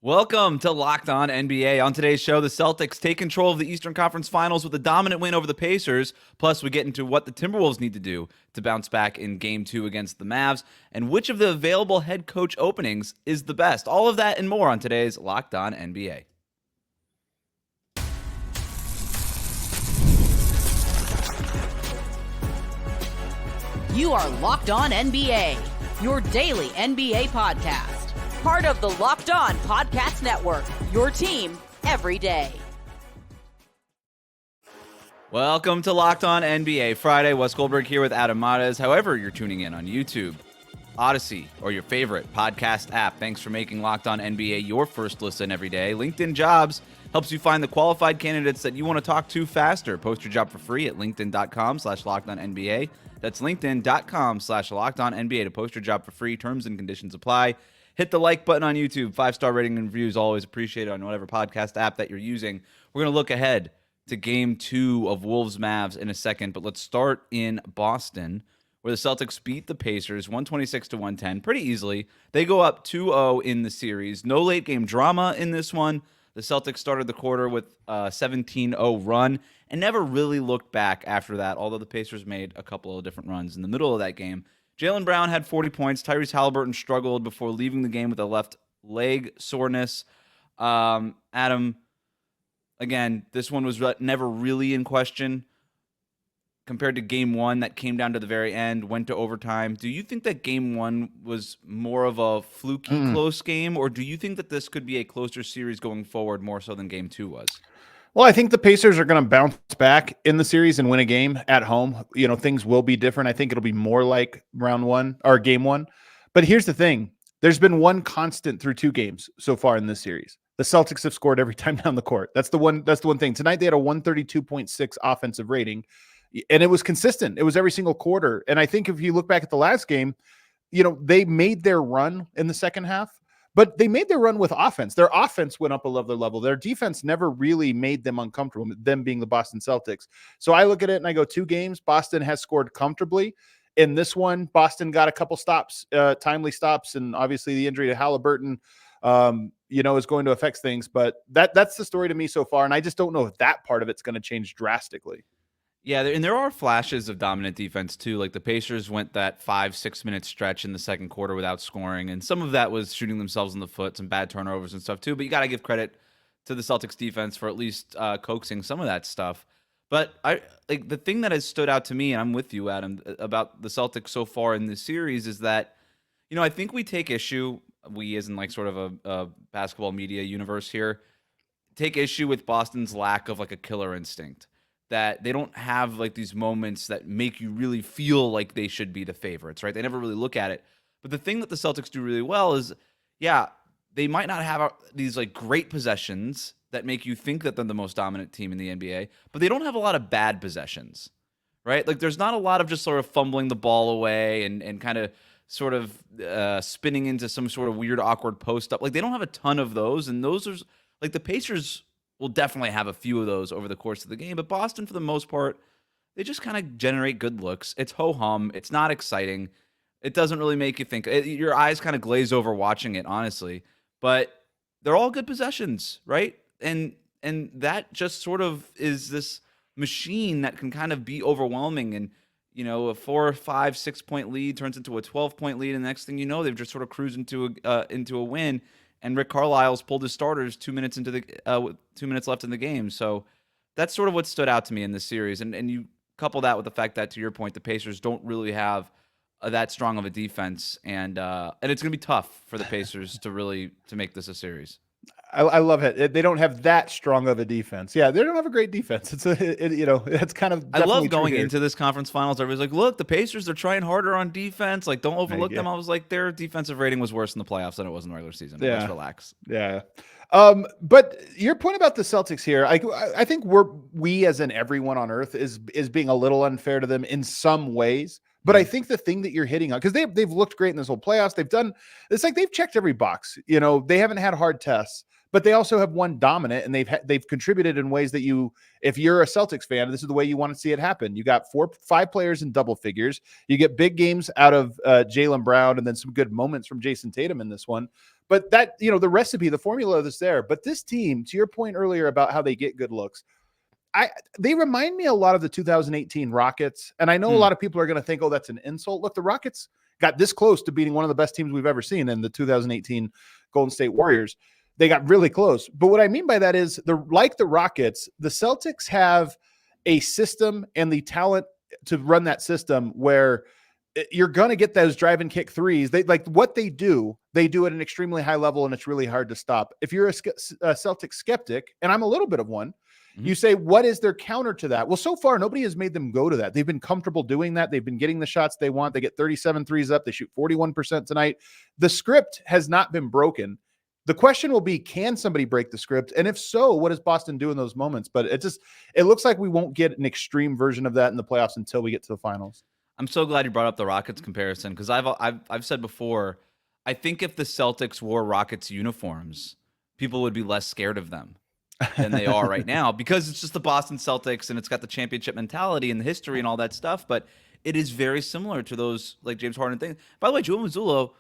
Welcome to Locked On NBA. On today's show, the Celtics take control of the Eastern Conference Finals with a dominant win over the Pacers. Plus, we get into what the Timberwolves need to do to bounce back in Game 2 against the Mavs, and which of the available head coach openings is the best. All of that and more on today's Locked On NBA. You are Locked On NBA, your daily NBA podcast. Part of the Locked On Podcast Network, your team every day. Welcome to Locked On NBA Friday. Wes Goldberg here with Adam Mares. However you're tuning in on YouTube, Odyssey, or your favorite podcast app, thanks for making Locked On NBA your first listen every day. LinkedIn Jobs helps you find the qualified candidates that you want to talk to faster. Post your job for free at linkedin.com/LockedOnNBA. That's linkedin.com/LockedOnNBA to post your job for free. Terms and conditions apply. Hit the like button on YouTube. 5-star rating and reviews always appreciated on whatever podcast app that you're using. We're going to look ahead to Game 2 of Wolves-Mavs in a second, but let's start in Boston, where the Celtics beat the Pacers 126-110 pretty easily. They go up 2-0 in the series. No late game drama in this one. The Celtics started the quarter with a 17-0 run and never really looked back after that, although the Pacers made a couple of different runs in the middle of that game. Jaylen Brown had 40 points. Tyrese Halliburton struggled before leaving the game with a left leg soreness. Adam, again, this one was never really in question compared to Game 1 that came down to the very end, went to overtime. Do you think that Game 1 was more of a fluky close game, or do you think that this could be a closer series going forward more so than Game 2 was? Well, I think the Pacers are going to bounce back in the series and win a game at home. You know, things will be different. I think it'll be more like round one or Game 1. But here's the thing. There's been one constant through 2 games so far in this series. The Celtics have scored every time down the court. That's the one thing. Tonight they had a 132.6 offensive rating, and it was consistent. It was every single quarter. And I think if you look back at the last game, you know, they made their run in the second half. But they made their run with offense. Their offense went up another level. Their defense never really made them uncomfortable, them being the Boston Celtics. So I look at it and I go, 2 games, Boston has scored comfortably. In this one, Boston got a couple stops, timely stops, and obviously the injury to Halliburton, is going to affect things. But that's the story to me so far, and I just don't know if that part of it's going to change drastically. Yeah, and there are flashes of dominant defense, too. Like the Pacers went that 5-6 minute stretch in the second quarter without scoring, and some of that was shooting themselves in the foot, some bad turnovers and stuff, too. But you got to give credit to the Celtics defense for at least coaxing some of that stuff. But the thing that has stood out to me, and I'm with you, Adam, about the Celtics so far in this series is that, you know, I think we take issue, we as in like sort of a basketball media universe here, take issue with Boston's lack of like a killer instinct. That they don't have like these moments that make you really feel like they should be the favorites, right? They never really look at it. But the thing that the Celtics do really well is, yeah, they might not have these like great possessions that make you think that they're the most dominant team in the NBA, but they don't have a lot of bad possessions, right? Like there's not a lot of just sort of fumbling the ball away and kind of sort of spinning into some sort of weird, awkward post up. Like they don't have a ton of those, and those are like the Pacers will definitely have a few of those over the course of the game. But Boston, for the most part, they just kind of generate good looks. It's ho-hum. It's not exciting. It doesn't really make you think. Your eyes kind of glaze over watching it, honestly. But they're all good possessions, right? And that just sort of is this machine that can kind of be overwhelming. And, you know, a 4, 5, 6 point lead turns into a 12-point lead. And the next thing you know, they've just sort of cruised into a win. And Rick Carlisle's pulled his starters 2 minutes into the 2 minutes left in the game. So that's sort of what stood out to me in this series. And you couple that with the fact that, to your point, the Pacers don't really have that strong of a defense, and it's going to be tough for the Pacers to make this a series. I love it. They don't have that strong of a defense. Yeah, they don't have a great defense. It's kind of. I love going into this conference finals. Everybody's like, "Look, the Pacers are trying harder on defense. Like, don't overlook them." I was like, their defensive rating was worse in the playoffs than it was in the regular season. Yeah. Let's relax. Yeah. But your point about the Celtics here, I think we as in everyone on earth is being a little unfair to them in some ways. But I think the thing that you're hitting on, because they've looked great in this whole playoffs, it's like they've checked every box. You know, they haven't had hard tests. But they also have won dominant, and they've contributed in ways that if you're a Celtics fan, this is the way you want to see it happen. You got 4-5 players in double figures. You get big games out of Jaylen Brown, and then some good moments from Jason Tatum in this one. But that, the recipe, the formula is there. But this team, to your point earlier about how they get good looks, they remind me a lot of the 2018 Rockets. And I know a lot of people are going to think, oh, that's an insult. Look, the Rockets got this close to beating one of the best teams we've ever seen in the 2018 Golden State Warriors. They got really close. But what I mean by that is, like the Rockets, the Celtics have a system and the talent to run that system where you're going to get those drive and kick threes. They like what they do at an extremely high level, and it's really hard to stop. If you're a Celtic skeptic, and I'm a little bit of one, you say, what is their counter to that? Well, so far, nobody has made them go to that. They've been comfortable doing that. They've been getting the shots they want. They get 37 threes up. They shoot 41% tonight. The script has not been broken. The question will be, can somebody break the script? And if so, what does Boston do in those moments? But it looks like we won't get an extreme version of that in the playoffs until we get to the finals. I'm so glad you brought up the Rockets comparison, because I've said before, I think if the Celtics wore Rockets uniforms, people would be less scared of them than they are right now, because it's just the Boston Celtics and it's got the championship mentality and the history and all that stuff. But it is very similar to those like James Harden things. By the way, Joe Mazzulla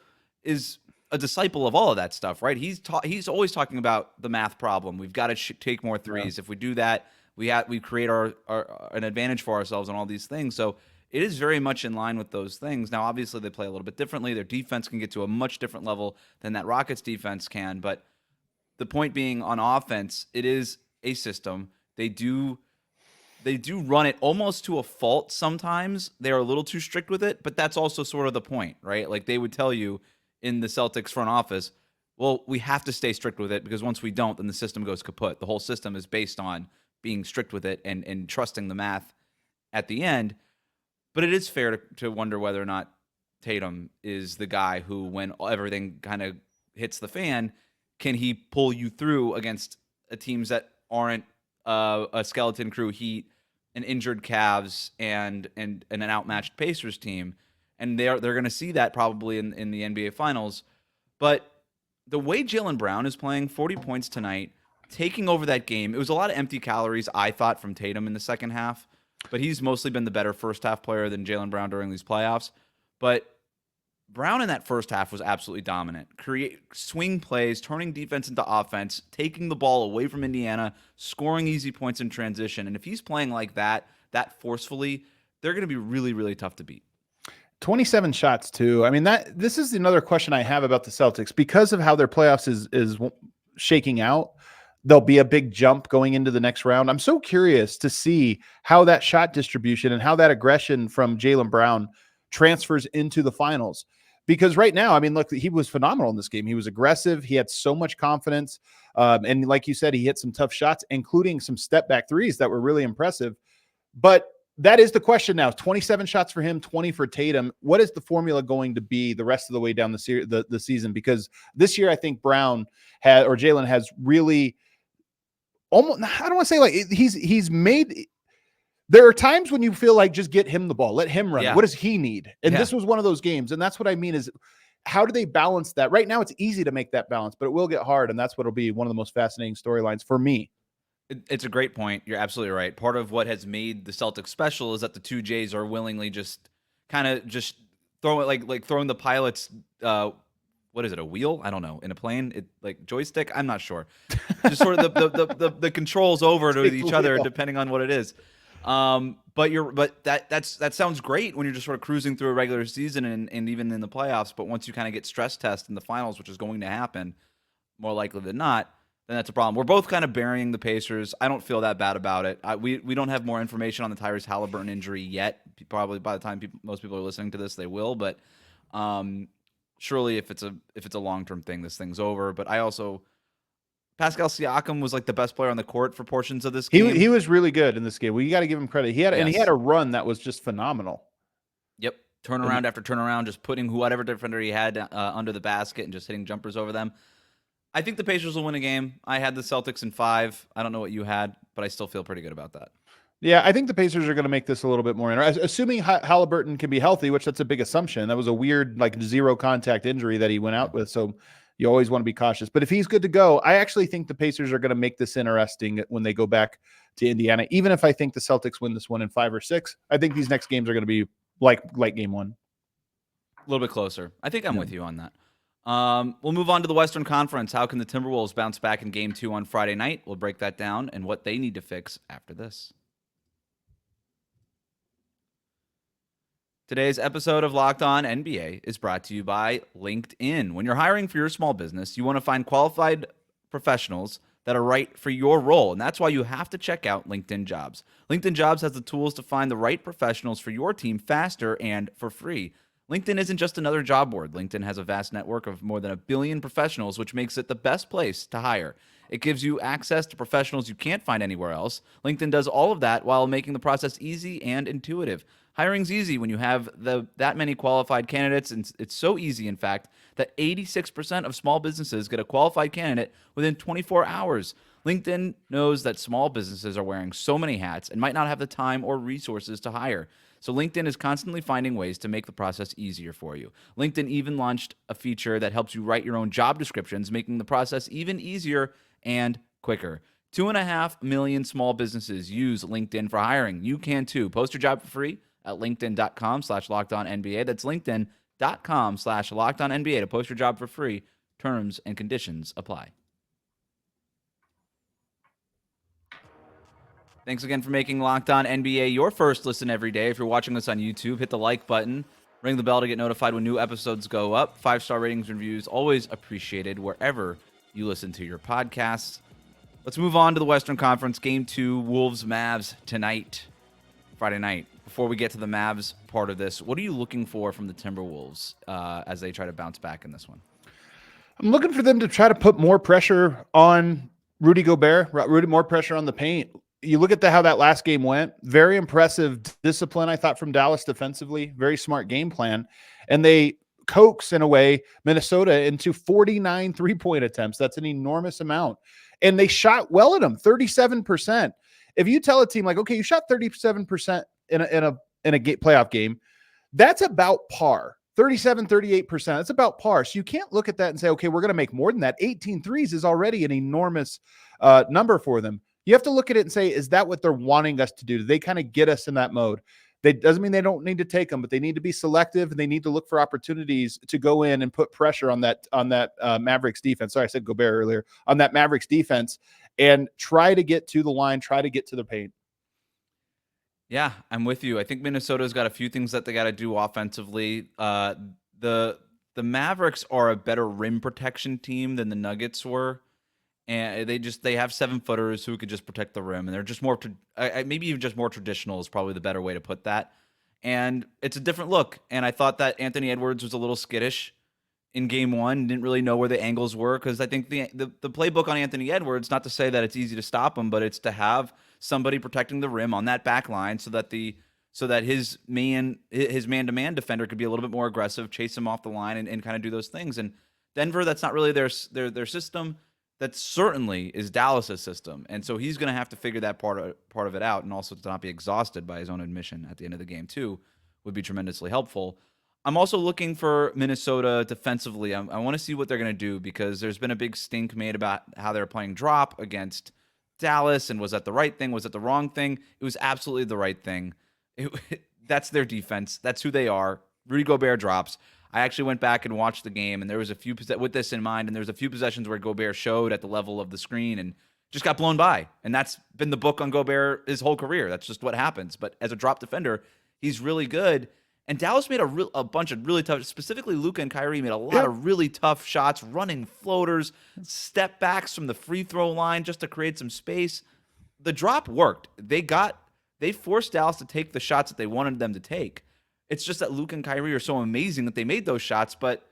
is a disciple of all of that stuff, right? He's always talking about the math problem. We've got to take more threes. Yeah. If we do that, we create an advantage for ourselves on all these things. So it is very much in line with those things. Now, obviously, they play a little bit differently. Their defense can get to a much different level than that Rockets defense can. But the point being, on offense, it is a system. They do run it almost to a fault sometimes. They're a little too strict with it, but that's also sort of the point, right? Like, they would tell you in the Celtics front office, well, we have to stay strict with it, because once we don't, then the system goes kaput. The whole system is based on being strict with it and trusting the math at the end. But it is fair to wonder whether or not Tatum is the guy who, when everything kind of hits the fan, can he pull you through against teams that aren't a skeleton crew Heat, an injured Cavs, and an outmatched Pacers team. And they're going to see that probably in the NBA Finals. But the way Jaylen Brown is playing, 40 points tonight, taking over that game, it was a lot of empty calories, I thought, from Tatum in the second half. But he's mostly been the better first-half player than Jaylen Brown during these playoffs. But Brown in that first half was absolutely dominant. Swing plays, turning defense into offense, taking the ball away from Indiana, scoring easy points in transition. And if he's playing like that forcefully, they're going to be really, really tough to beat. 27 shots, too. I mean, this is another question I have about the Celtics. Because of how their playoffs is shaking out, there'll be a big jump going into the next round. I'm so curious to see how that shot distribution and how that aggression from Jaylen Brown transfers into the finals. Because right now, I mean, look, he was phenomenal in this game. He was aggressive. He had so much confidence. And like you said, he hit some tough shots, including some step back threes that were really impressive. But that is the question now. 27 shots for him, 20 for Tatum. What is the formula going to be the rest of the way down the season? Because this year, I think Jaylen has really almost, I don't want to say like he's made. There are times when you feel like just get him the ball, let him run. Yeah. What does he need? And this was one of those games. And that's what I mean is, how do they balance that? Right now, it's easy to make that balance, but it will get hard. And that's what will be one of the most fascinating storylines for me. It's a great point. You're absolutely right. Part of what has made the Celtics special is that the two Jays are willingly just kind of just throw it like throwing the pilots. What is it? A wheel? I don't know. In a plane, like joystick. I'm not sure. Just sort of the controls over to each other depending on what it is. But that sounds great when you're just sort of cruising through a regular season and even in the playoffs. But once you kind of get stress test in the finals, which is going to happen more likely than not, then that's a problem. We're both kind of burying the Pacers. I don't feel that bad about it. We don't have more information on the Tyrese Halliburton injury yet. Probably by the time most people are listening to this, they will. But surely if it's a long-term thing, this thing's over. But I also, Pascal Siakam was like the best player on the court for portions of this game. He was really good in this game. Well, you got to give him credit. He had a run that was just phenomenal. Yep, turnaround after turnaround, just putting whatever defender he had under the basket and just hitting jumpers over them. I think the Pacers will win a game. I had the Celtics in 5. I don't know what you had, but I still feel pretty good about that. Yeah, I think the Pacers are going to make this a little bit more interesting. Assuming Halliburton can be healthy, which that's a big assumption. That was a weird, like, zero contact injury that he went out with. So you always want to be cautious. But if he's good to go, I actually think the Pacers are going to make this interesting when they go back to Indiana. Even if I think the Celtics win this one in 5 or 6, I think these next games are going to be like game 1. A little bit closer. I think I'm with you on that. We'll move on to the Western Conference. How can the Timberwolves bounce back in Game 2 on Friday night? We'll break that down and what they need to fix after this. Today's episode of Locked On NBA is brought to you by LinkedIn. When you're hiring for your small business, you want to find qualified professionals that are right for your role, and that's why you have to check out LinkedIn Jobs. LinkedIn Jobs has the tools to find the right professionals for your team faster and for free. LinkedIn isn't just another job board. LinkedIn has a vast network of more than 1 billion professionals, which makes it the best place to hire. It gives you access to professionals you can't find anywhere else. LinkedIn does all of that while making the process easy and intuitive. Hiring's easy when you have that many qualified candidates, and it's so easy, in fact, that 86% of small businesses get a qualified candidate within 24 hours. LinkedIn knows that small businesses are wearing so many hats and might not have the time or resources to hire. So LinkedIn is constantly finding ways to make the process easier for you. LinkedIn even launched a feature that helps you write your own job descriptions, making the process even easier and quicker. 2.5 million small businesses use LinkedIn for hiring. You can too. Post your job for free at linkedin.com/lockedonnba. That's linkedin.com/lockedonnba to post your job for free. Terms and conditions apply. Thanks again for making Locked On NBA your first listen every day. If you're watching this on YouTube, hit the like button, ring the bell to get notified when new episodes go up. 5-star ratings and reviews always appreciated wherever you listen to your podcasts. Let's move on to the Western Conference. Game 2, Wolves-Mavs tonight, Friday night. Before we get to the Mavs part of this, what are you looking for from the Timberwolves as they try to bounce back in this one? I'm looking for them to try to put more pressure on Rudy Gobert, more pressure on the paint. You look at how that last game went. Very impressive discipline, I thought, from Dallas defensively. Very smart game plan. And they coax, in a way, Minnesota into 49 three-point attempts. That's an enormous amount. And they shot well at them, 37%. If you tell a team, like, okay, you shot 37% in a playoff game, that's about par. 37, 38%. That's about par. So you can't look at that and say, okay, we're going to make more than that. 18 threes is already an enormous number for them. You have to look at it and say, is that what they're wanting us to do? Do they kind of get us in that mode? That doesn't mean they don't need to take them, but they need to be selective and they need to look for opportunities to go in and put pressure on that Mavericks defense. Sorry, I said Gobert earlier. On that Mavericks defense, and try to get to the line, try to get to the paint. Yeah, I'm with you. I think Minnesota's got a few things that they got to do offensively. The Mavericks are a better rim protection team than the Nuggets were. And they have 7-footers who could just protect the rim, and they're just more maybe even just more traditional is probably the better way to put that. And it's a different look. And I thought that Anthony Edwards was a little skittish in Game 1, didn't really know where the angles were, because I think the playbook on Anthony Edwards, not to say that it's easy to stop him, but it's to have somebody protecting the rim on that back line so that his man-to-man defender could be a little bit more aggressive, chase him off the line, and kind of do those things. And Denver, that's not really their system. That certainly is Dallas's system. And so he's going to have to figure that part of it out, and also to not be exhausted by his own admission at the end of the game too would be tremendously helpful. I'm also looking for Minnesota defensively. I want to see what they're going to do, because there's been a big stink made about how they're playing drop against Dallas, and was that the right thing? Was it the wrong thing? It was absolutely the right thing. That's their defense. That's who they are. Rudy Gobert drops. I actually went back and watched the game, and there was a few with this in mind, and there was a few possessions where Gobert showed at the level of the screen and just got blown by. And that's been the book on Gobert his whole career. That's just what happens. But as a drop defender, he's really good. And Dallas made a bunch of really tough, specifically Luka and Kyrie made a lot of really tough shots, running floaters, step backs from the free throw line just to create some space. The drop worked. They forced Dallas to take the shots that they wanted them to take. It's just that Luka and Kyrie are so amazing that they made those shots, but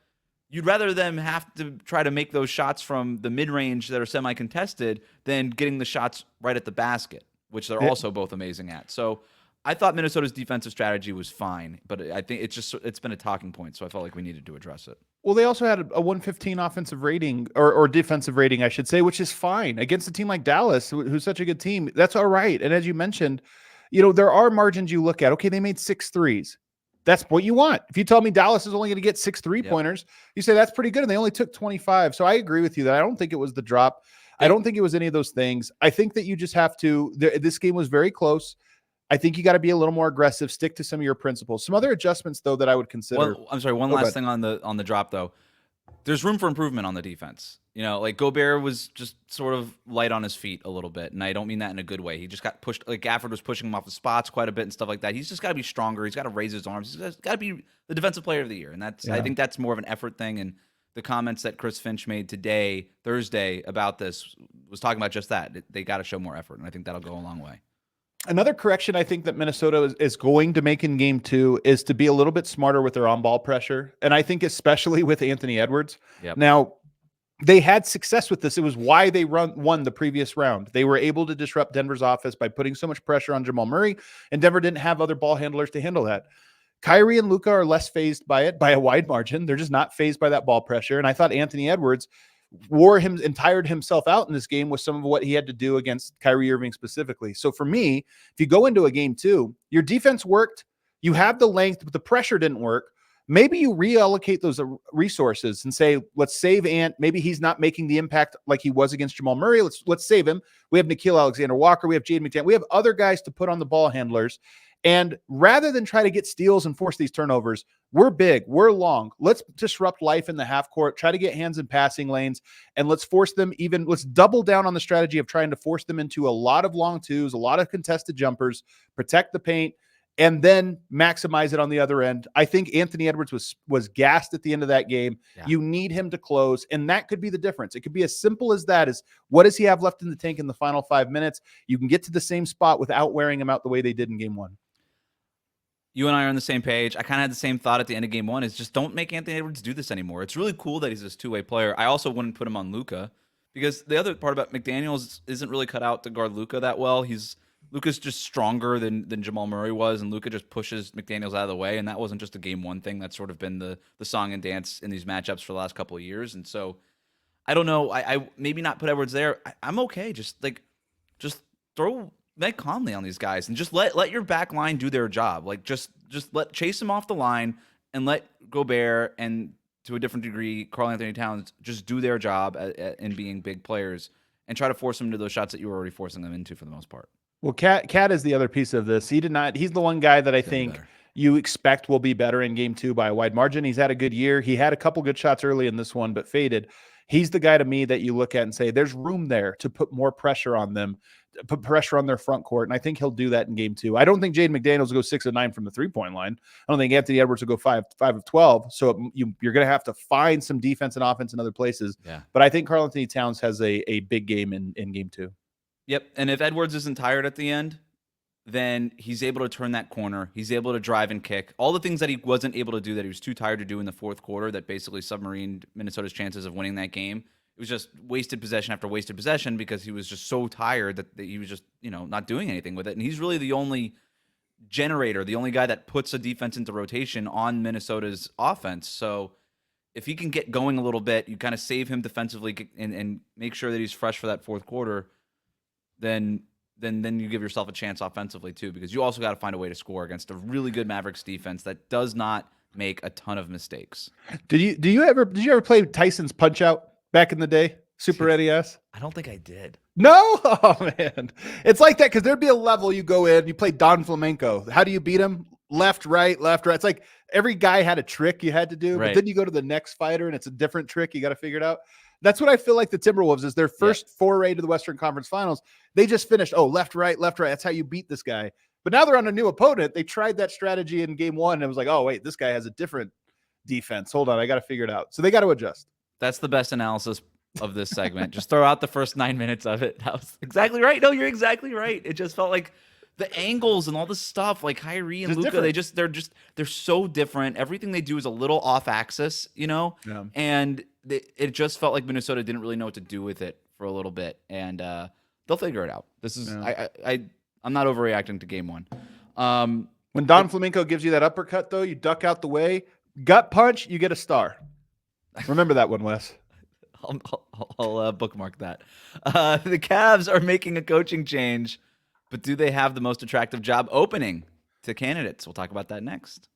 you'd rather them have to try to make those shots from the mid-range that are semi-contested than getting the shots right at the basket, which they're also both amazing at. So I thought Minnesota's defensive strategy was fine, but I think it's been a talking point, so I felt like we needed to address it. Well, they also had a 115 offensive rating, or defensive rating, I should say, which is fine against a team like Dallas, who's such a good team. That's all right. And as you mentioned, there are margins you look at. Okay, they made 6 threes. That's what you want. If you tell me Dallas is only going to get 6 3-pointers, you say that's pretty good, and they only took 25. So I agree with you that I don't think it was the drop. I don't think it was any of those things. I think that you just have to. This game was very close. I think you got to be a little more aggressive. Stick to some of your principles. Some other adjustments, though, that I would consider. Well, I'm sorry. One last thing on the drop, though. there's room for improvement on the defense. Like Gobert was just sort of light on his feet a little bit, and I don't mean that in a good way. He just got pushed. Like Gafford was pushing him off the spots quite a bit and stuff like that. He's just got to be stronger. He's got to raise his arms. He's got to be the defensive player of the year, and I think that's more of an effort thing. And the comments that Chris Finch made today, Thursday, about this was talking about just that. They got to show more effort, and I think that'll go a long way. Another correction I think that Minnesota is going to make in game 2 is to be a little bit smarter with their on-ball pressure. And I think especially with Anthony Edwards. Yep. Now, they had success with this. It was why they won the previous round. They were able to disrupt Denver's offense by putting so much pressure on Jamal Murray, and Denver didn't have other ball handlers to handle that. Kyrie and Luka are less phased by it by a wide margin. They're just not phased by that ball pressure. And I thought Anthony Edwards wore him and tired himself out in this game with some of what he had to do against Kyrie Irving specifically. So for me, if you go into a game 2, your defense worked, you have the length, but the pressure didn't work. Maybe you reallocate those resources and say, let's save Ant. Maybe he's not making the impact like he was against Jamal Murray. Let's save him. We have Nickeil Alexander-Walker. We have Jaden McDaniel. We have other guys to put on the ball handlers. And rather than try to get steals and force these turnovers, we're big, we're long. Let's disrupt life in the half court, try to get hands in passing lanes, and let's force them let's double down on the strategy of trying to force them into a lot of long twos, a lot of contested jumpers, protect the paint, and then maximize it on the other end. I think Anthony Edwards was gassed at the end of that game. Yeah. You need him to close, and that could be the difference. It could be as simple as that, as what does he have left in the tank in the final 5 minutes? You can get to the same spot without wearing him out the way they did in game 1. You and I are on the same page. I kind of had the same thought at the end of game 1 is just don't make Anthony Edwards do this anymore. It's really cool that he's this two-way player. I also wouldn't put him on Luka because the other part about McDaniels isn't really cut out to guard Luka that well. Luka's just stronger than Jamal Murray was, and Luka just pushes McDaniels out of the way, and that wasn't just a game 1 thing. That's sort of been the song and dance in these matchups for the last couple of years. And so I don't know. I maybe not put Edwards there. I'm okay. Just throw Mike Conley on these guys and just let your back line do their job. Like just chase them off the line and let Gobert and to a different degree Karl Anthony Towns just do their job in being big players and try to force them into those shots that you were already forcing them into for the most part. Well, Cat is the other piece of this. He's the one guy that I think you expect will be better in game 2 by a wide margin. He's had a good year. He had a couple good shots early in this one, but faded. He's the guy to me that you look at and say, there's room there to put more pressure on them, put pressure on their front court. And I think he'll do that in game 2. I don't think Jaden McDaniels will go 6 of 9 from the 3-point line. I don't think Anthony Edwards will go 5 of 12. So you're going to have to find some defense and offense in other places. Yeah. But I think Karl Anthony Towns has a big game in game 2. Yep. And if Edwards isn't tired at the end, then he's able to turn that corner. He's able to drive and kick. All the things that he wasn't able to do, that he was too tired to do in the fourth quarter, that basically submarined Minnesota's chances of winning that game. It was just wasted possession after wasted possession because he was just so tired that he was just, not doing anything with it. And he's really the only generator, the only guy that puts a defense into rotation on Minnesota's offense. So if he can get going a little bit, you kind of save him defensively and make sure that he's fresh for that fourth quarter, then you give yourself a chance offensively too, because you also got to find a way to score against a really good Mavericks defense that does not make a ton of mistakes. Did you ever play Tyson's Punch Out back in the day? Super NES? I don't think I did. No? Oh man. It's like that because there'd be a level you go in, you play Don Flamenco. How do you beat him? Left, right, left, right. It's like every guy had a trick you had to do, right. But then you go to the next fighter and it's a different trick. You got to figure it out. That's what I feel like the Timberwolves is their first foray to the Western Conference Finals. They just finished, left, right, left, right. That's how you beat this guy. But now they're on a new opponent. They tried that strategy in game 1 and it was like, oh, wait, this guy has a different defense. Hold on, I got to figure it out. So they got to adjust. That's the best analysis of this segment. Just throw out the first 9 minutes of it. That was exactly right. No, you're exactly right. It just felt like the angles and all this stuff, like Kyrie and Luka, they're so different. Everything they do is a little off axis, Yeah. And it just felt like Minnesota didn't really know what to do with it for a little bit, and they'll figure it out. This is I'm not overreacting to game 1. When Don Flamenco gives you that uppercut, though, you duck out the way, gut punch, you get a star. Remember that one, Wes. I'll bookmark that. The Cavs are making a coaching change, but do they have the most attractive job opening to candidates? We'll talk about that next.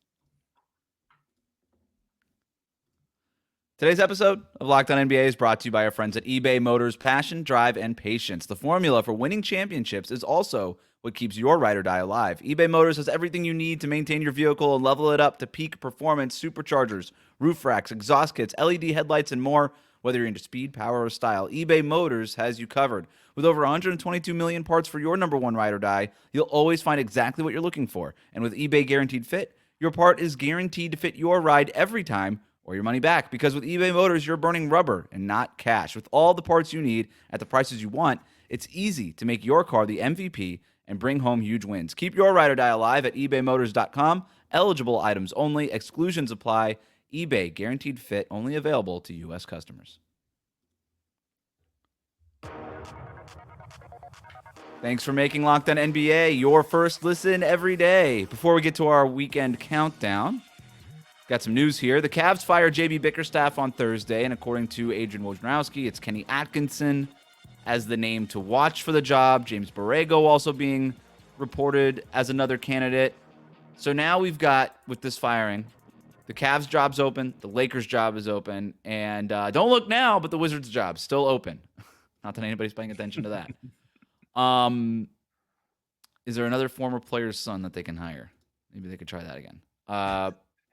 Today's episode of Locked On NBA is brought to you by our friends at eBay Motors. Passion, drive, and patience. The formula for winning championships is also what keeps your ride or die alive. eBay Motors has everything you need to maintain your vehicle and level it up to peak performance: superchargers, roof racks, exhaust kits, LED headlights, and more. Whether you're into speed, power, or style, eBay Motors has you covered. With over 122 million parts for your number one ride or die, you'll always find exactly what you're looking for. And with eBay Guaranteed Fit, your part is guaranteed to fit your ride every time or your money back. Because with eBay Motors, you're burning rubber and not cash. With all the parts you need at the prices you want, it's easy to make your car the MVP and bring home huge wins. Keep your ride or die alive at ebaymotors.com. Eligible items only. Exclusions apply. eBay Guaranteed Fit only available to U.S. customers. Thanks for making Locked On NBA your first listen every day. Before we get to our weekend countdown, got some news here. The Cavs fired JB Bickerstaff on Thursday, and according to Adrian Wojnarowski, it's Kenny Atkinson as the name to watch for the job. James Borrego also being reported as another candidate. So now we've got, with this firing, the Cavs' job's open, the Lakers' job is open, and don't look now, but the Wizards' job's still open. Not that anybody's paying attention to that. Is there another former player's son that they can hire? Maybe they could try that again.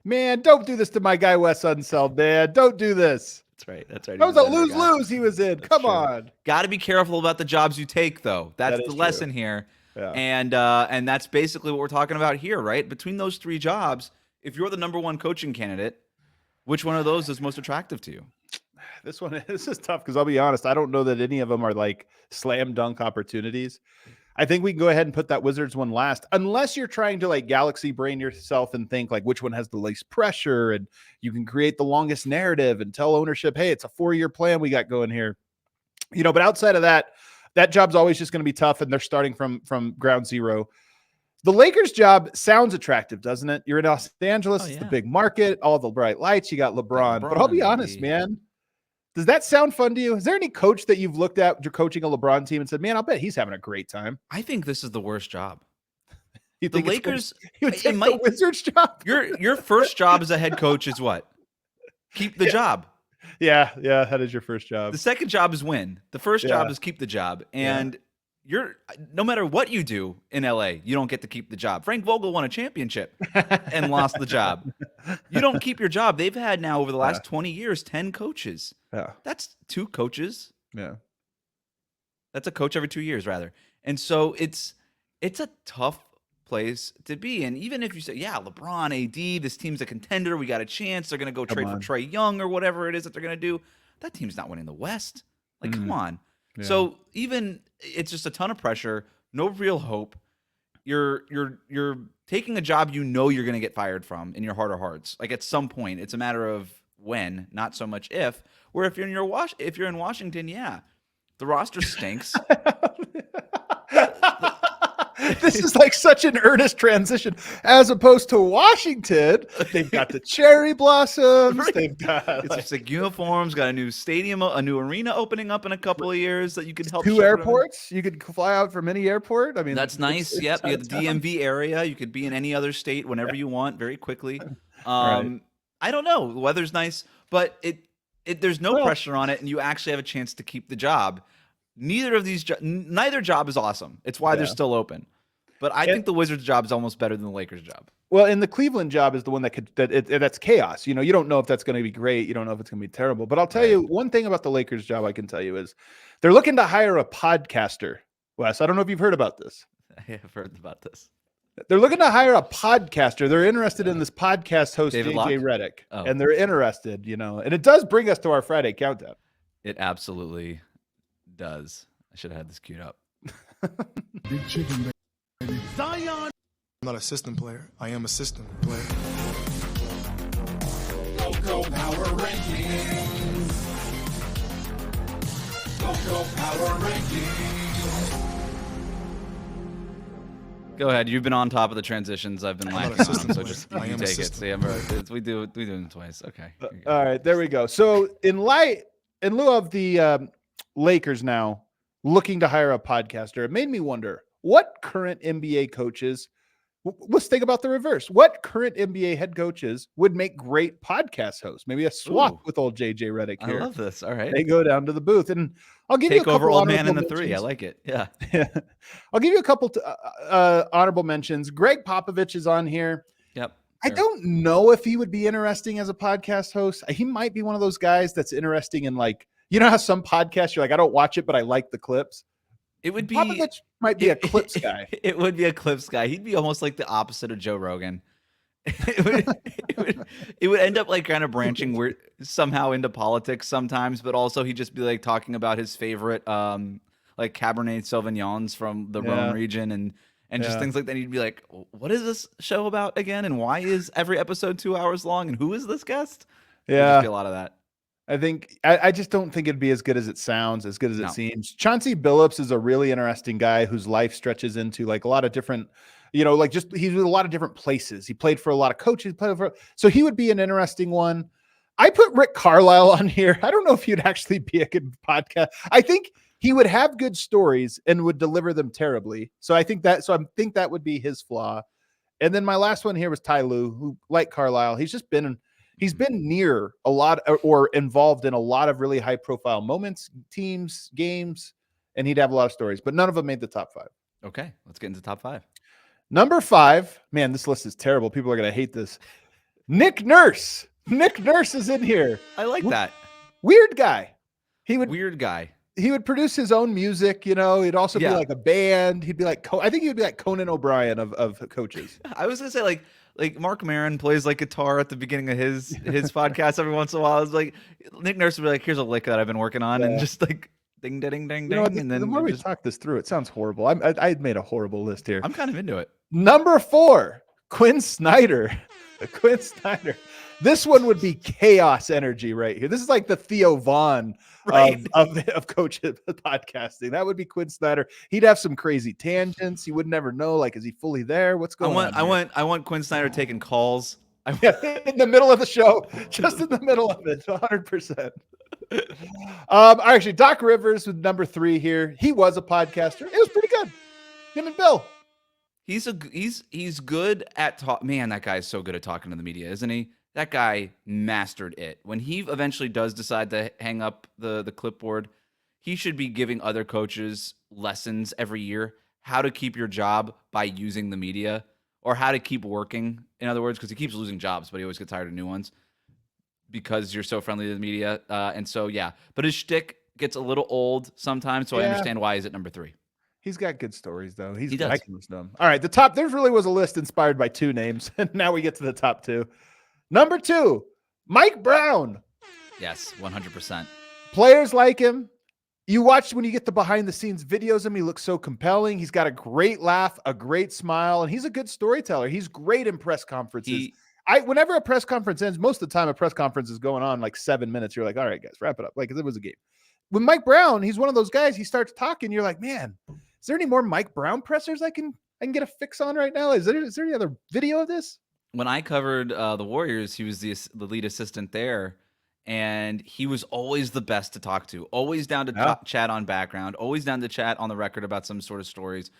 Man, don't do this to my guy Wes Unseld, man. Don't do this. That's right. That's right. That was a lose-lose he was in. Come on. Got to be careful about the jobs you take, though. That's the lesson here. Yeah. And that's basically what we're talking about here, right? Between those three jobs, if you're the number one coaching candidate, which one of those is most attractive to you? This is tough because I'll be honest, I don't know that any of them are like slam dunk opportunities. I think we can go ahead and put that Wizards one last, unless you're trying to like galaxy brain yourself and think like which one has the least pressure, and you can create the longest narrative and tell ownership, hey, it's a 4-year plan we got going here. But outside of that, that job's always just going to be tough, and they're starting from ground zero. The Lakers job sounds attractive, doesn't it? You're in Los Angeles, It's the big market, all the bright lights, you got LeBron. But I'll be honest, man. Does that sound fun to you? Is there any coach that you've looked at, you're coaching a LeBron team, and said, man, I'll bet he's having a great time? I think this is the worst job. You think the Lakers, the Wizards job? Your first job as a head coach is what? Keep the job. Yeah, that is your first job. The second job is win. The first job is keep the job. And you're, no matter what you do in LA, you don't get to keep the job. Frank Vogel won a championship and lost the job. You don't keep your job. They've had now over the last 20 years, 10 coaches. Yeah. That's 2 coaches. Yeah. That's a coach every 2 years, rather. And so it's a tough place to be. And even if you say, LeBron, AD, this team's a contender, we got a chance, they're going to go trade for Trae Young or whatever it is that they're going to do, that team's not winning the West. Like, come on. Yeah. So even it's just a ton of pressure, no real hope. You're taking a job you're going to get fired from in your heart of hearts. Like at some point, it's a matter of when, not so much if. Where if you're in Washington, the roster stinks. This is like such an earnest transition, as opposed to Washington. They've got the cherry blossoms. Right. They've got it's like uniforms. Got a new stadium, a new arena opening up in a couple of years that you could help. 2 airports. You could fly out from any airport. I mean, that's nice. Yep, you have the DMV area. You could be in any other state whenever you want, very quickly. Right. I don't know. The weather's nice, but there's no pressure on it, and you actually have a chance to keep the job. Neither job is awesome. It's why they're still open. But I think the Wizards job is almost better than the Lakers job. Well, and the Cleveland job is the one that's chaos. You don't know if that's going to be great. You don't know if it's going to be terrible. But I'll tell you one thing about the Lakers job I can tell you is they're looking to hire a podcaster. Wes, I don't know if you've heard about this. I have heard about this. They're looking to hire a podcaster. They're interested in this podcast host, David JJ Redick. And they're interested, and it does bring us to our Friday countdown. It absolutely does. I should have had this queued up. Big chicken, baby. Zion. I'm not a system player. I am a system player. Go Power Rankings. Go Power Rankings. Go ahead. You've been on top of the transitions. I've been lacking on, so just you take it. See, we do them twice. Okay. All right, there we go. So in lieu of the Lakers now looking to hire a podcaster, it made me wonder what current NBA coaches, let's think about the reverse. What current NBA head coaches would make great podcast hosts? Maybe a swap Ooh. with old JJ Redick I here. love this. All right. They go down to the booth, and I'll give you a Take over couple old man honorable in the 3. I mentions. like it. Yeah. I'll give you a couple honorable mentions. Greg Popovich is on here. Yep. I don't know if he would be interesting as a podcast host. He might be one of those guys that's interesting in, like, you know how some podcasts you're like, I don't watch it, but I like the clips. It would be Popovich might be a clips guy. It would be a clips guy. He'd be almost like the opposite of Joe Rogan. it would end up like kind of branching weird somehow into politics sometimes, but also he'd just be like talking about his favorite like Cabernet Sauvignons from the Rhone region and just things like that. He'd be like, what is this show about again? And why is every episode 2 hours long? And who is this guest? There'd just be a lot of that. I think I just don't think it'd be as good as it sounds, as good as it seems. Chauncey Billups is a really interesting guy whose life stretches into like a lot of different, like just he's in a lot of different places. He played for a lot of coaches, so he would be an interesting one. I put Rick Carlisle on here. I don't know if he'd actually be a good podcast. I think he would have good stories and would deliver them terribly. So I think that would be his flaw. And then my last one here was Ty Lue, who, like Carlisle, he's been near a lot or involved in a lot of really high profile moments, teams, games, and he'd have a lot of stories, but none of them made the top 5. Okay, let's get into top 5. Number 5, man, this list is terrible. People are going to hate this. Nick Nurse. Nick Nurse is in here. I like that. Weird guy. Weird guy. He would produce his own music, He'd also be like a band. He'd be like, I think he would be like Conan O'Brien of coaches. I was going to say like Mark Maron plays like guitar at the beginning of his podcast every once in a while. I was like, Nick Nurse would be like, here's a lick that I've been working on, and just like ding ding ding ding. And then the more we talk this through, it sounds horrible. I made a horrible list here. I'm kind of into it. Number 4, Quinn Snyder. Quinn Snyder. This one would be chaos energy right here. This is like the Theo Vaughn of coach podcasting. That would be Quinn Snyder. He'd have some crazy tangents. You would never know. Like, is he fully there? What's going on? I want Quinn Snyder taking calls. In the middle of the show, just in the middle of it, 100%. Actually, Doc Rivers with number 3 here. He was a podcaster. It was pretty good. Him and Bill. He's good at talk. Man, that guy is so good at talking to the media, isn't he? That guy mastered it. When he eventually does decide to hang up the clipboard, he should be giving other coaches lessons every year, how to keep your job by using the media, or how to keep working, in other words, because he keeps losing jobs, but he always gets tired of new ones because you're so friendly to the media. But his shtick gets a little old sometimes, so I understand why he's at number 3. He's got good stories, though. He does. I can listen to them. All right, there really was a list inspired by 2 names, and now we get to the top 2. Number 2, Mike Brown. Yes, 100%. Players like him. You watch when you get the behind-the-scenes videos of him, he looks so compelling. He's got a great laugh, a great smile, and he's a good storyteller. He's great in press conferences. Whenever a press conference ends, most of the time a press conference is going on like 7 minutes. You're like, all right, guys, wrap it up. Like, it was a game. With Mike Brown, he's one of those guys, he starts talking, you're like, man, is there any more Mike Brown pressers I can get a fix on right now? Is there any other video of this? When I covered the Warriors, he was the lead assistant there, and he was always the best to talk to, always down to chat on background, always down to chat on the record about some sort of stories.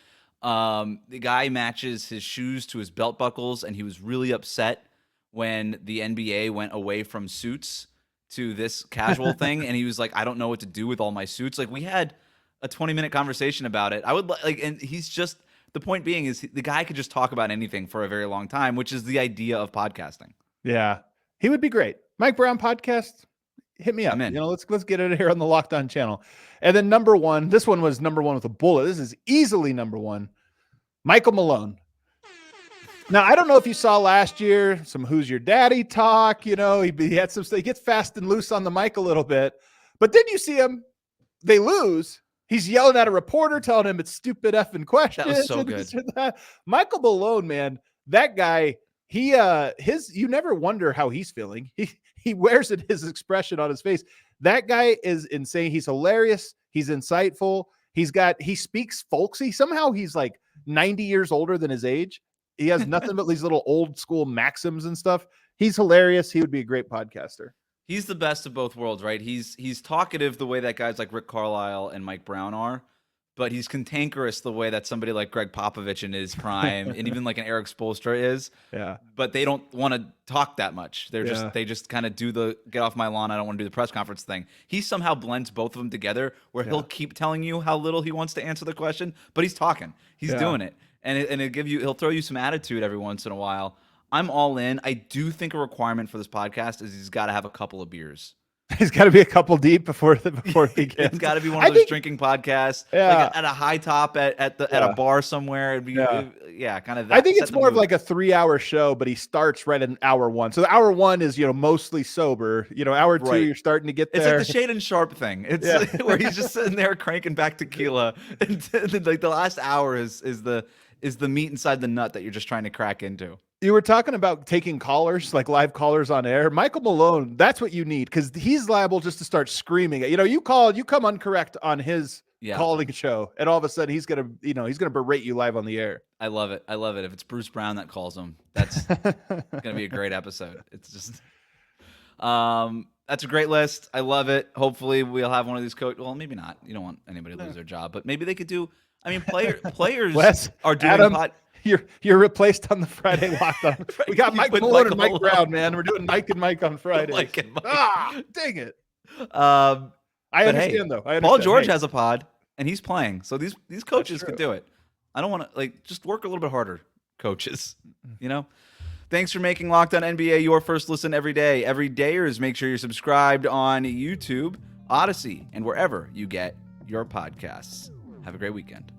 The guy matches his shoes to his belt buckles, and he was really upset when the NBA went away from suits to this casual thing, and he was like, I don't know what to do with all my suits. Like, we had a 20-minute conversation about it. I would like, and he's just, the point being is the guy could just talk about anything for a very long time, which is the idea of podcasting. Yeah, he would be great. Mike Brown podcast, hit me up. Let's get it here on the Locked On channel. And then number 1, this one was number 1 with a bullet. This is easily number 1, Michael Malone. Now, I don't know if you saw last year some Who's Your Daddy talk. He had some, he gets fast and loose on the mic a little bit. But then you see him, they lose. He's yelling at a reporter, telling him it's stupid effing questions. That was so good. Michael Malone, man, that guy, you never wonder how he's feeling. He wears his expression on his face. That guy is insane. He's hilarious. He's insightful. He speaks folksy. Somehow he's like 90 years older than his age. He has nothing but these little old school maxims and stuff. He's hilarious. He would be a great podcaster. He's the best of both worlds, right? He's talkative the way that guys like Rick Carlisle and Mike Brown are, but he's cantankerous the way that somebody like Greg Popovich in his prime and even like an Eric Spoelstra is. Yeah. But they don't want to talk that much. Yeah. They just kind of do the get off my lawn, I don't want to do the press conference thing. He somehow blends both of them together where he'll keep telling you how little he wants to answer the question, but he's talking. He's doing it. And he'll throw you some attitude every once in a while. I'm all in. I do think a requirement for this podcast is he's got to have a couple of beers. He's got to be a couple deep before he begins. It's got to be one of those drinking podcasts, like at a high top at a bar somewhere. It'd be, kind of that. I think it's more of like a 3-hour show, but he starts right in hour 1. So hour 1 is, mostly sober. Hour 2, you're starting to get there. It's like the Shaden Sharp thing. It's like where he's just sitting there cranking back tequila. And like the last hour is the meat inside the nut that you're just trying to crack into. You were talking about taking callers, like live callers on air. Michael Malone, that's what you need, because he's liable just to start screaming. You come incorrect on his calling show, and all of a sudden he's gonna berate you live on the air. I love it. If it's Bruce Brown that calls him, that's gonna be a great episode. It's just, that's a great list. I love it. Hopefully we'll have one of these coaches. Well, maybe not. You don't want anybody to lose their job, but maybe they could do. I mean, players Wes, are doing Adam, You're replaced on the Friday lockdown. We got Mike Malone and Mike Brown, man. We're doing Mike and Mike on Friday. Mike and Mike. Dang it. I understand, though. Paul George has a pod, and he's playing. So these coaches could do it. I don't want to just work a little bit harder, coaches. Thanks for making Locked On NBA your first listen every day. Every dayers, make sure you're subscribed on YouTube, Odyssey, and wherever you get your podcasts. Have a great weekend.